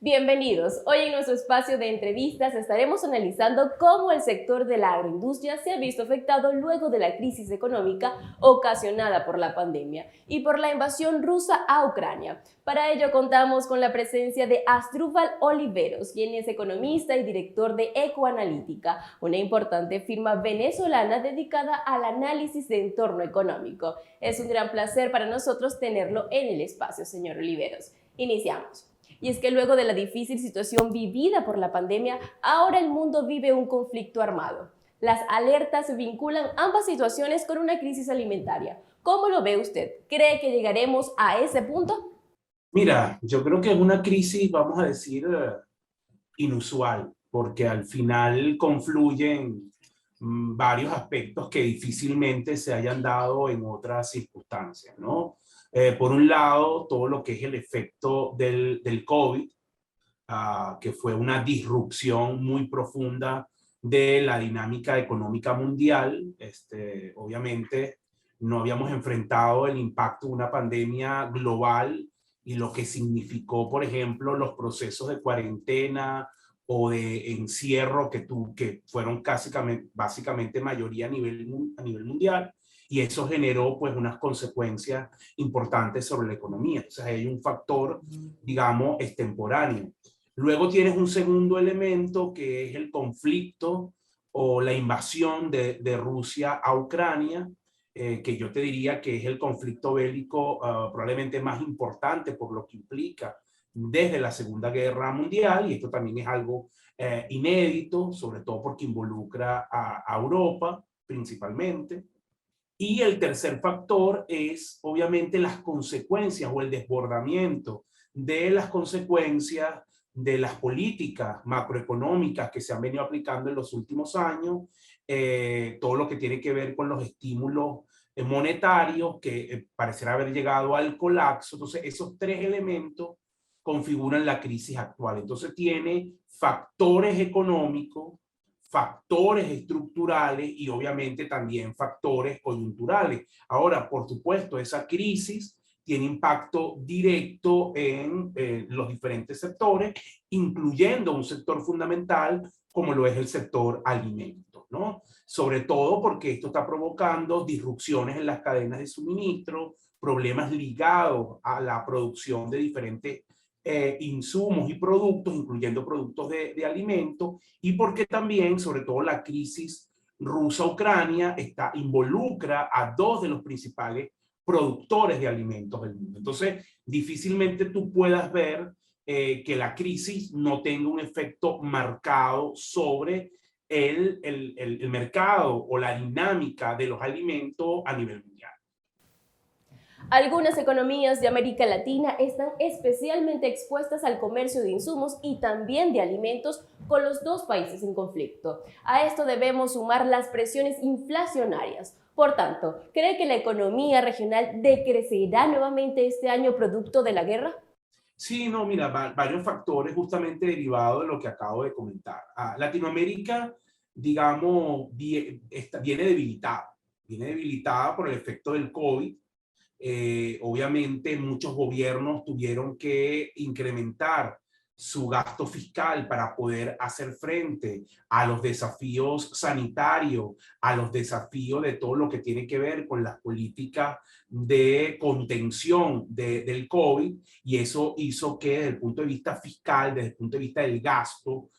Bienvenidos. Hoy en nuestro espacio de entrevistas estaremos analizando cómo el sector de la agroindustria se ha visto afectado luego de la crisis económica ocasionada por la pandemia y por la invasión rusa a Ucrania. Para ello contamos con la presencia de Asdrúbal Oliveros, quien es economista y director de Ecoanalítica, una importante firma venezolana dedicada al análisis de entorno económico. Es un gran placer para nosotros tenerlo en el espacio, señor Oliveros. Iniciamos. Y es que luego de la difícil situación vivida por la pandemia, ahora el mundo vive un conflicto armado. Las alertas vinculan ambas situaciones con una crisis alimentaria. ¿Cómo lo ve usted? ¿Cree que llegaremos a ese punto? Mira, yo creo que es una crisis, vamos a decir, inusual, porque al final confluyen varios aspectos que difícilmente se hayan dado en otras circunstancias, ¿no? Por un lado, todo lo que es el efecto del COVID, que fue una disrupción muy profunda de la dinámica económica mundial. Obviamente, no habíamos enfrentado el impacto de una pandemia global y lo que significó, por ejemplo, los procesos de cuarentena o de encierro que fueron básicamente mayoría a nivel mundial, y eso generó pues unas consecuencias importantes sobre la economía. O sea, hay un factor, digamos, extemporáneo. Luego tienes un segundo elemento que es el conflicto o la invasión de Rusia a Ucrania, que yo te diría que es el conflicto bélico probablemente más importante por lo que implica desde la Segunda Guerra Mundial, y esto también es algo inédito, sobre todo porque involucra a Europa principalmente. Y el tercer factor es obviamente las consecuencias o el desbordamiento de las consecuencias de las políticas macroeconómicas que se han venido aplicando en los últimos años, todo lo que tiene que ver con los estímulos monetarios que parecerá haber llegado al colapso. Entonces, esos tres elementos configuran la crisis actual. Entonces, tiene factores económicos, factores estructurales y obviamente también factores coyunturales. Ahora, por supuesto, esa crisis tiene impacto directo en los diferentes sectores, incluyendo un sector fundamental como lo es el sector alimentos, ¿no? Sobre todo porque esto está provocando disrupciones en las cadenas de suministro, problemas ligados a la producción de diferentes insumos y productos, incluyendo productos de alimentos, y porque también, sobre todo, la crisis rusa-Ucrania involucra a dos de los principales productores de alimentos del mundo. Entonces, difícilmente tú puedas ver que la crisis no tenga un efecto marcado sobre el mercado o la dinámica de los alimentos a nivel mundial. Algunas economías de América Latina están especialmente expuestas al comercio de insumos y también de alimentos con los dos países en conflicto. A esto debemos sumar las presiones inflacionarias. Por tanto, ¿cree que la economía regional decrecerá nuevamente este año producto de la guerra? Sí, no, mira, varios factores justamente derivados de lo que acabo de comentar. Latinoamérica, digamos, viene debilitada por el efecto del COVID. Obviamente muchos gobiernos tuvieron que incrementar su gasto fiscal para poder hacer frente a los desafíos sanitarios, a los desafíos de todo lo que tiene que ver con las políticas de contención del COVID, y eso hizo que desde el punto de vista fiscal, desde el punto de vista del gasto,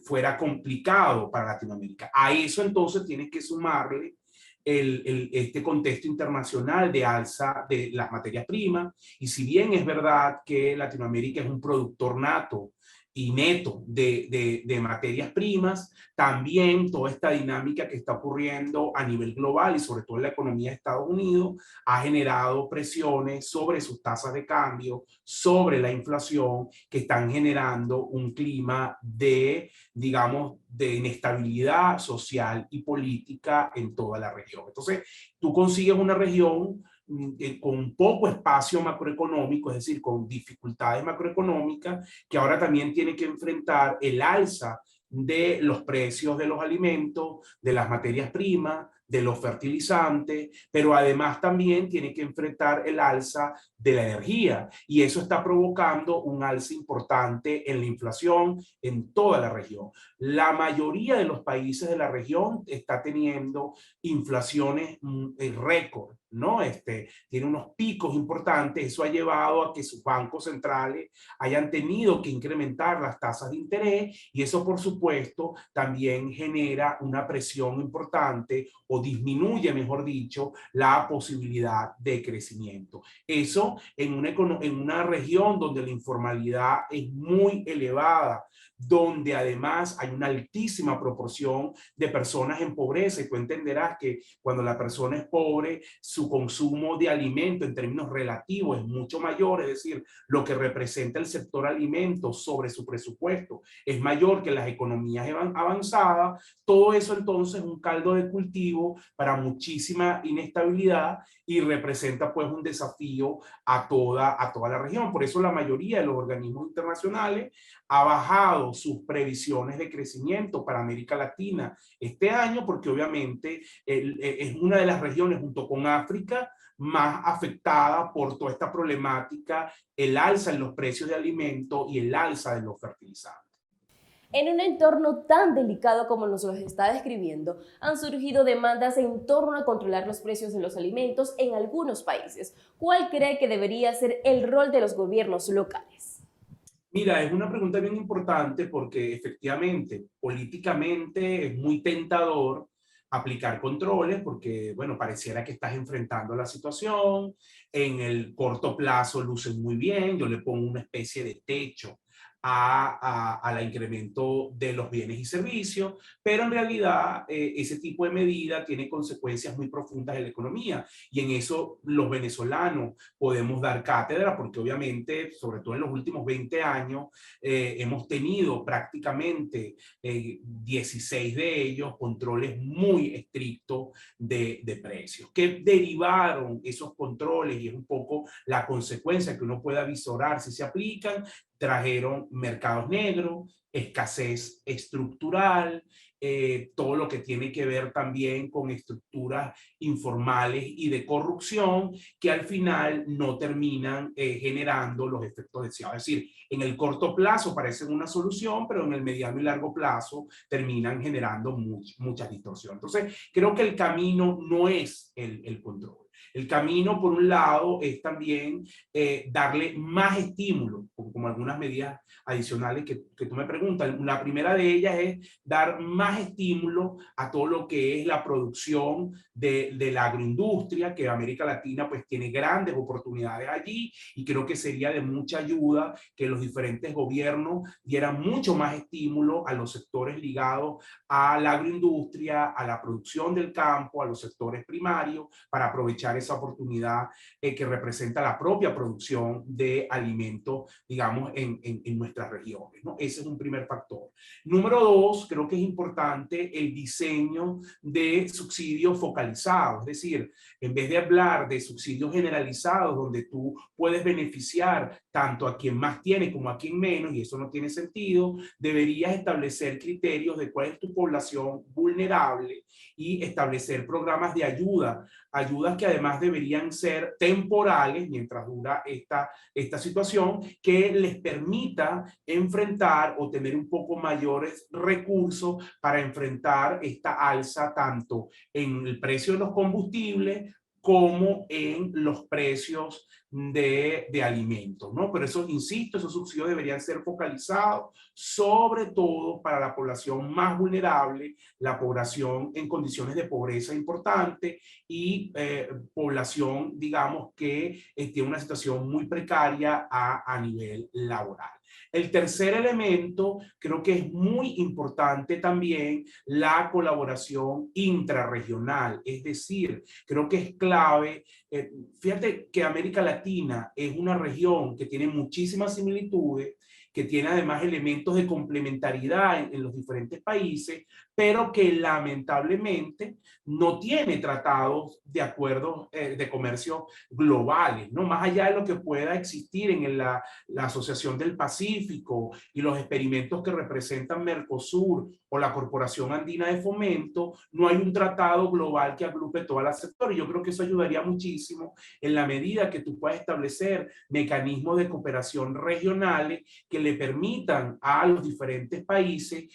fuera complicado para Latinoamérica. A eso entonces tienes que sumarle este contexto internacional de alza de las materias primas, y si bien es verdad que Latinoamérica es un productor nato y neto de materias primas, también toda esta dinámica que está ocurriendo a nivel global y sobre todo en la economía de Estados Unidos ha generado presiones sobre sus tasas de cambio, sobre la inflación, que están generando un clima de, digamos, de inestabilidad social y política en toda la región. Entonces, tú consigues una región con poco espacio macroeconómico, es decir, con dificultades macroeconómicas, que ahora también tiene que enfrentar el alza de los precios de los alimentos, de las materias primas, de los fertilizantes, pero además también tiene que enfrentar el alza de la energía, y eso está provocando un alza importante en la inflación en toda la región. La mayoría de los países de la región está teniendo inflaciones récord, ¿no? Tiene unos picos importantes. Eso ha llevado a que sus bancos centrales hayan tenido que incrementar las tasas de interés, y eso, por supuesto, también genera una presión importante o disminuye, mejor dicho, la posibilidad de crecimiento. Eso en una región donde la informalidad es muy elevada, donde además hay una altísima proporción de personas en pobreza, y tú entenderás que cuando la persona es pobre, su consumo de alimento en términos relativos es mucho mayor, es decir, lo que representa el sector alimentos sobre su presupuesto es mayor que las economías avanzadas. Todo eso entonces es un caldo de cultivo para muchísima inestabilidad y representa pues un desafío a toda la región. Por eso la mayoría de los organismos internacionales ha bajado sus previsiones de crecimiento para América Latina este año, porque obviamente es una de las regiones junto con África más afectada por toda esta problemática, el alza en los precios de alimentos y el alza de los fertilizantes. En un entorno tan delicado como nos lo está describiendo, han surgido demandas en torno a controlar los precios de los alimentos en algunos países. ¿Cuál cree que debería ser el rol de los gobiernos locales? Mira, es una pregunta bien importante porque efectivamente, políticamente es muy tentador aplicar controles porque, bueno, pareciera que estás enfrentando la situación, en el corto plazo lucen muy bien, yo le pongo una especie de techo al incremento de los bienes y servicios, pero en realidad ese tipo de medida tiene consecuencias muy profundas en la economía, y en eso los venezolanos podemos dar cátedra porque obviamente, sobre todo en los últimos 20 años, hemos tenido prácticamente 16 de ellos controles muy estrictos de precios. ¿Qué derivaron esos controles? Y es un poco la consecuencia que uno pueda visorar si se aplican. Trajeron mercados negros, escasez estructural, todo lo que tiene que ver también con estructuras informales y de corrupción que al final no terminan generando los efectos deseados. Es decir, en el corto plazo parecen una solución, pero en el mediano y largo plazo terminan generando muchas distorsiones. Entonces, creo que el camino no es el control. El camino, por un lado, es también darle más estímulo, como algunas medidas adicionales que tú me preguntas. La primera de ellas es dar más estímulo a todo lo que es la producción de la agroindustria, que América Latina pues tiene grandes oportunidades allí, y creo que sería de mucha ayuda que los diferentes gobiernos dieran mucho más estímulo a los sectores ligados a la agroindustria, a la producción del campo, a los sectores primarios, para aprovechar esa oportunidad que representa la propia producción de alimentos, digamos, en nuestras regiones, ¿no? Ese es un primer factor. Número dos, creo que es importante el diseño de subsidios focalizados, es decir, en vez de hablar de subsidios generalizados donde tú puedes beneficiar tanto a quien más tiene como a quien menos, y eso no tiene sentido, deberías establecer criterios de cuál es tu población vulnerable y establecer programas de ayudas que además deberían ser temporales mientras dura esta situación, que les permita enfrentar o tener un poco mayores recursos para enfrentar esta alza tanto en el precio de los combustibles como en los precios de alimentos, ¿no? Pero eso, insisto, esos subsidios deberían ser focalizados sobre todo para la población más vulnerable, la población en condiciones de pobreza importante y población, digamos, que tiene una situación muy precaria a nivel laboral. El tercer elemento, creo que es muy importante también la colaboración intrarregional, es decir, creo que es clave. Fíjate que América Latina es una región que tiene muchísimas similitudes, que tiene además elementos de complementariedad en los diferentes países, pero que lamentablemente no tiene tratados de acuerdos de comercio globales, ¿no? Más allá de lo que pueda existir en la Asociación del Pacífico y los experimentos que representan Mercosur o la Corporación Andina de Fomento, no hay un tratado global que agrupe todas las sectores. Yo creo que eso ayudaría muchísimo en la medida que tú puedas establecer mecanismos de cooperación regionales que le permitan a los diferentes países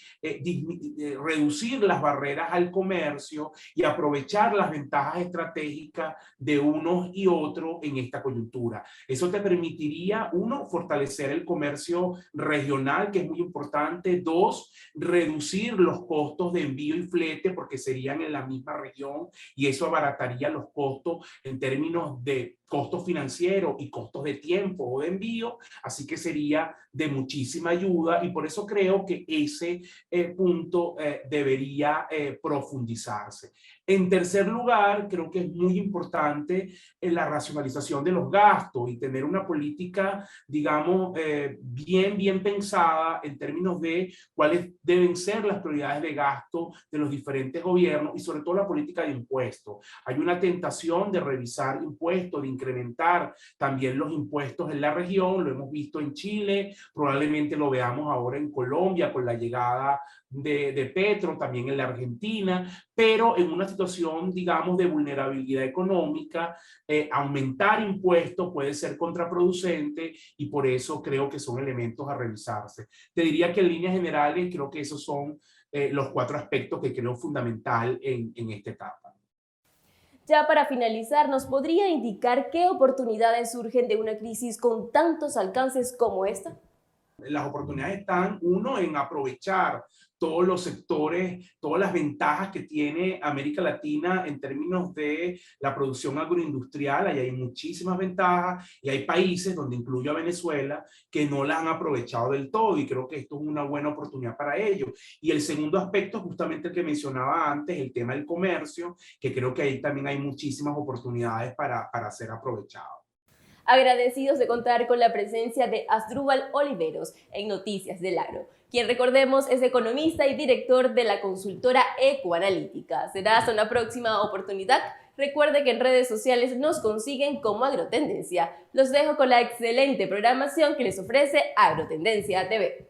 reducir las barreras al comercio y aprovechar las ventajas estratégicas de unos y otros en esta coyuntura. Eso te permitiría, uno, fortalecer el comercio regional, que es muy importante. Dos, reducir los costos de envío y flete porque serían en la misma región y eso abarataría los costos en términos de costos financieros y costos de tiempo o de envío, así que sería de muchísima ayuda y por eso creo que ese punto debería profundizarse. En tercer lugar, creo que es muy importante la racionalización de los gastos y tener una política, digamos, bien pensada en términos de cuáles deben ser las prioridades de gasto de los diferentes gobiernos y sobre todo la política de impuestos. Hay una tentación de revisar impuestos, de incrementar también los impuestos en la región, lo hemos visto en Chile, probablemente lo veamos ahora en Colombia con la llegada de Petro, también en la Argentina, pero en una situación, digamos, de vulnerabilidad económica, aumentar impuestos puede ser contraproducente y por eso creo que son elementos a revisarse. Te diría que en líneas generales creo que esos son los 4 aspectos que creo fundamental en esta etapa. Ya para finalizar, ¿nos podría indicar qué oportunidades surgen de una crisis con tantos alcances como esta? Las oportunidades están, uno, en aprovechar todos los sectores, todas las ventajas que tiene América Latina en términos de la producción agroindustrial. Ahí hay muchísimas ventajas y hay países, donde incluyo a Venezuela, que no las han aprovechado del todo y creo que esto es una buena oportunidad para ellos. Y el segundo aspecto, justamente el que mencionaba antes, el tema del comercio, que creo que ahí también hay muchísimas oportunidades para ser aprovechados. Agradecidos de contar con la presencia de Asdrúbal Oliveros en Noticias del Agro, quien, recordemos, es economista y director de la consultora Ecoanalítica. Será hasta una próxima oportunidad. Recuerde que en redes sociales nos consiguen como Agrotendencia. Los dejo con la excelente programación que les ofrece Agrotendencia TV.